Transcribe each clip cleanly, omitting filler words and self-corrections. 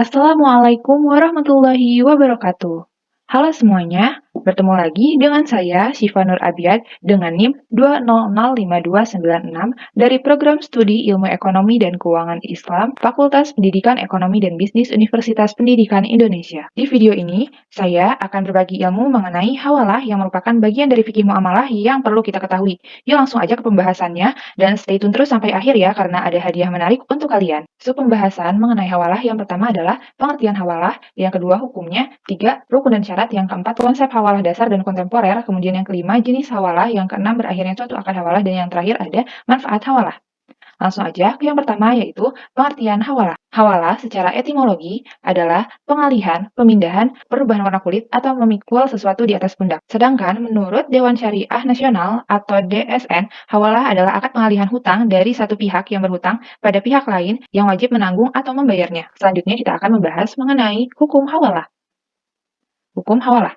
Assalamualaikum warahmatullahi wabarakatuh. Halo semuanya, bertemu lagi dengan saya Syifa Nur Abiad dengan NIM 2005296 dari Program Studi Ilmu Ekonomi dan Keuangan Islam Fakultas Pendidikan Ekonomi dan Bisnis Universitas Pendidikan Indonesia. Di video ini, saya akan berbagi ilmu mengenai hawalah yang merupakan bagian dari fikih muamalah yang perlu kita ketahui. Yuk langsung aja ke pembahasannya dan stay tune terus sampai akhir ya karena ada hadiah menarik untuk kalian. Pembahasan mengenai hawalah yang pertama adalah pengertian hawalah, yang kedua hukumnya, tiga rukun dan syarat, yang keempat konsep hawalah dasar dan kontemporer, kemudian yang kelima jenis hawalah, yang keenam berakhirnya suatu akad hawalah, dan yang terakhir ada manfaat hawalah. Langsung aja ke yang pertama yaitu pengertian hawalah. Hawalah secara etimologi adalah pengalihan, pemindahan, perubahan warna kulit, atau memikul sesuatu di atas pundak. Sedangkan menurut Dewan Syariah Nasional atau DSN, hawalah adalah akad pengalihan hutang dari satu pihak yang berhutang pada pihak lain yang wajib menanggung atau membayarnya. Selanjutnya kita akan membahas mengenai hukum hawalah. Hukum hawalah.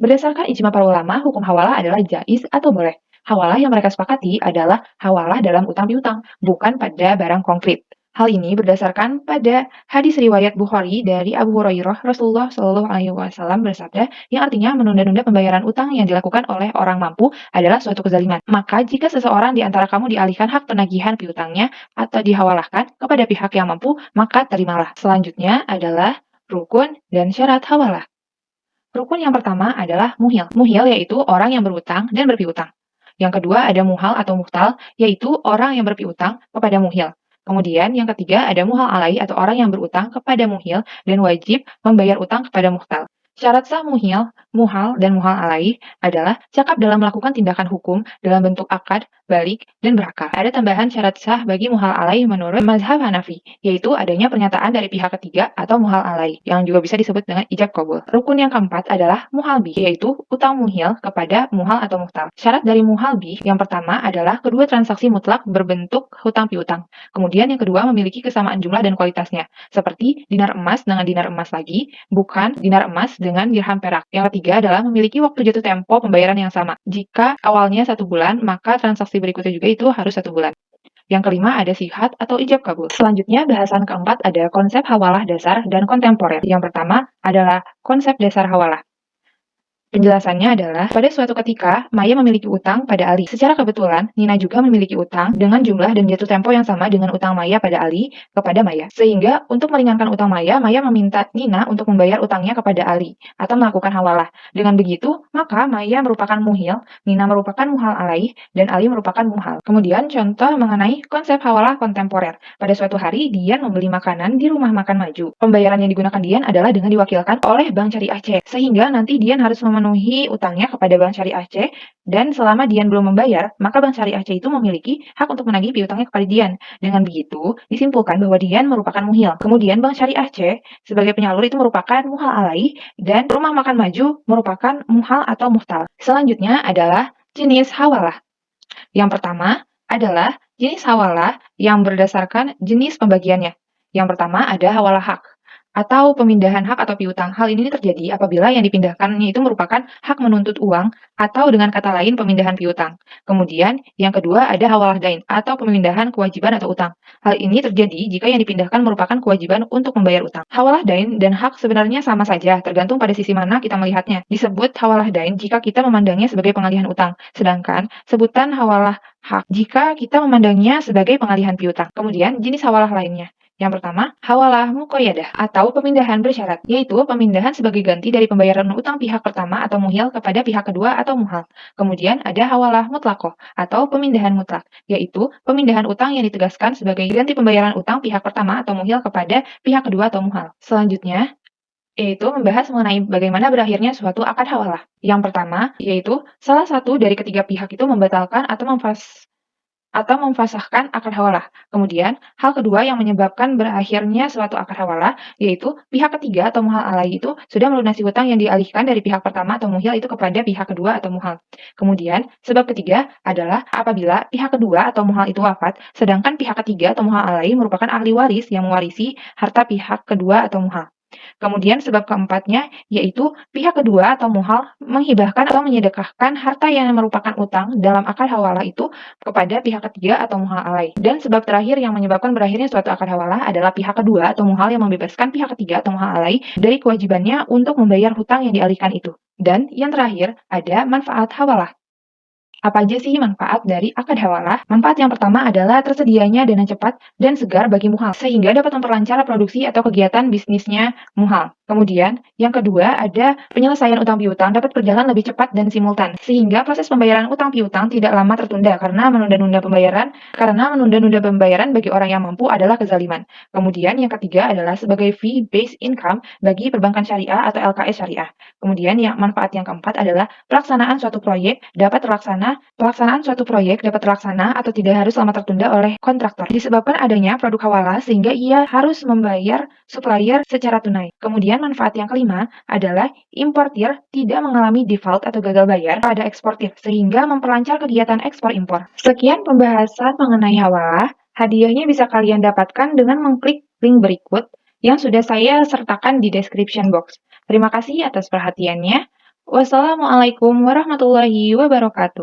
Berdasarkan ijma para ulama, hukum hawalah adalah jaiz atau boleh. Hawalah yang mereka sepakati adalah hawalah dalam utang piutang, bukan pada barang konkret. Hal ini berdasarkan pada hadis riwayat Bukhari dari Abu Hurairah, Rasulullah Shallallahu Alaihi Wasallam bersabda, yang artinya menunda-nunda pembayaran utang yang dilakukan oleh orang mampu adalah suatu kezaliman. Maka jika seseorang di antara kamu dialihkan hak penagihan piutangnya atau dihawalahkan kepada pihak yang mampu, maka terimalah. Selanjutnya adalah rukun dan syarat hawalah. Rukun yang pertama adalah muhil. Muhil yaitu orang yang berutang dan berpiutang. Yang kedua ada muhal atau muhtal, yaitu orang yang berpiutang kepada muhil. Kemudian yang ketiga ada muhal alai atau orang yang berutang kepada muhil dan wajib membayar utang kepada muhtal. Syarat sah muhil, muhal, dan muhal alai adalah cakap dalam melakukan tindakan hukum dalam bentuk akad, balik, dan berakal. Ada tambahan syarat sah bagi muhal alai menurut mazhab Hanafi, yaitu adanya pernyataan dari pihak ketiga atau muhal alai, yang juga bisa disebut dengan ijab kabul. Rukun yang keempat adalah muhal bih, yaitu utang muhil kepada muhal atau muhtal. Syarat dari muhal bih yang pertama adalah kedua transaksi mutlak berbentuk hutang piutang. Kemudian yang kedua memiliki kesamaan jumlah dan kualitasnya, seperti dinar emas dengan dinar emas lagi, bukan dinar emas dengan dirham perak. Yang ketiga adalah memiliki waktu jatuh tempo pembayaran yang sama. Jika awalnya 1 bulan, maka transaksi berikutnya juga itu harus 1 bulan. Yang kelima ada sihat atau ijab kabul. Selanjutnya bahasan keempat ada konsep hawalah dasar dan kontemporer. Yang pertama adalah konsep dasar hawalah. Penjelasannya adalah, pada suatu ketika, Maya memiliki utang pada Ali. Secara kebetulan, Nina juga memiliki utang dengan jumlah dan jatuh tempo yang sama dengan utang Maya pada Ali kepada Maya. Sehingga, untuk meringankan utang Maya, Maya meminta Nina untuk membayar utangnya kepada Ali, atau melakukan hawalah. Dengan begitu, maka Maya merupakan muhil, Nina merupakan muhal alaih, dan Ali merupakan muhal. Kemudian, contoh mengenai konsep hawalah kontemporer. Pada suatu hari, Dian membeli makanan di rumah makan maju. Pembayaran yang digunakan Dian adalah dengan diwakilkan oleh Bank Syariah C, sehingga nanti Dian harus memenuhi utangnya kepada Bank Syariah C, dan selama Dian belum membayar, maka Bank Syariah C itu memiliki hak untuk menagih piutangnya kepada Dian. Dengan begitu, disimpulkan bahwa Dian merupakan muhil. Kemudian Bank Syariah C sebagai penyalur itu merupakan muhal alai, dan rumah makan maju merupakan muhal atau muhtal. Selanjutnya adalah jenis hawalah. Yang pertama adalah jenis hawalah yang berdasarkan jenis pembagiannya. Yang pertama ada hawalah hak atau pemindahan hak atau piutang. Hal ini terjadi apabila yang dipindahkannya itu merupakan hak menuntut uang atau dengan kata lain pemindahan piutang. Kemudian yang kedua ada hawalah dain atau pemindahan kewajiban atau utang. Hal ini terjadi jika yang dipindahkan merupakan kewajiban untuk membayar utang. Hawalah dain dan hak sebenarnya sama saja, tergantung pada sisi mana kita melihatnya. Disebut hawalah dain jika kita memandangnya sebagai pengalihan utang, sedangkan sebutan hawalah hak jika kita memandangnya sebagai pengalihan piutang. Kemudian jenis hawalah lainnya. Yang pertama, hawalah muqayyadah atau pemindahan bersyarat, yaitu pemindahan sebagai ganti dari pembayaran utang pihak pertama atau muhil kepada pihak kedua atau muhal. Kemudian ada hawalah mutlakoh atau pemindahan mutlak, yaitu pemindahan utang yang ditegaskan sebagai ganti pembayaran utang pihak pertama atau muhil kepada pihak kedua atau muhal. Selanjutnya, yaitu membahas mengenai bagaimana berakhirnya suatu akad hawalah. Yang pertama, yaitu salah satu dari ketiga pihak itu membatalkan atau memfasahkan akad hawalah. Kemudian, hal kedua yang menyebabkan berakhirnya suatu akad hawalah, yaitu pihak ketiga atau muhal alai itu sudah melunasi hutang yang dialihkan dari pihak pertama atau muhil itu kepada pihak kedua atau muhal. Kemudian, sebab ketiga adalah apabila pihak kedua atau muhal itu wafat, sedangkan pihak ketiga atau muhal alai merupakan ahli waris yang mewarisi harta pihak kedua atau muhal. Kemudian sebab keempatnya yaitu pihak kedua atau muhal menghibahkan atau menyedekahkan harta yang merupakan utang dalam akad hawalah itu kepada pihak ketiga atau muhal alai. Dan sebab terakhir yang menyebabkan berakhirnya suatu akad hawalah adalah pihak kedua atau muhal yang membebaskan pihak ketiga atau muhal alai dari kewajibannya untuk membayar hutang yang dialihkan itu. Dan yang terakhir ada manfaat hawalah. Apa aja sih manfaat dari akad hawalah? Manfaat yang pertama adalah tersedianya dana cepat dan segar bagi muhal, sehingga dapat memperlancar produksi atau kegiatan bisnisnya muhal. Kemudian, yang kedua ada penyelesaian utang piutang dapat berjalan lebih cepat dan simultan, sehingga proses pembayaran utang piutang tidak lama tertunda karena menunda-nunda pembayaran bagi orang yang mampu adalah kezaliman. Kemudian, yang ketiga adalah sebagai fee-based income bagi perbankan syariah atau LKS syariah. Kemudian, manfaat yang keempat adalah pelaksanaan suatu proyek dapat terlaksana atau tidak harus lama tertunda oleh kontraktor, disebabkan adanya produk hawalah sehingga ia harus membayar supplier secara tunai. Kemudian manfaat yang kelima adalah importir tidak mengalami default atau gagal bayar pada eksportir, sehingga memperlancar kegiatan ekspor-impor. Sekian pembahasan mengenai hawalah. Hadiahnya bisa kalian dapatkan dengan mengklik link berikut yang sudah saya sertakan di description box. Terima kasih atas perhatiannya. Wassalamualaikum warahmatullahi wabarakatuh.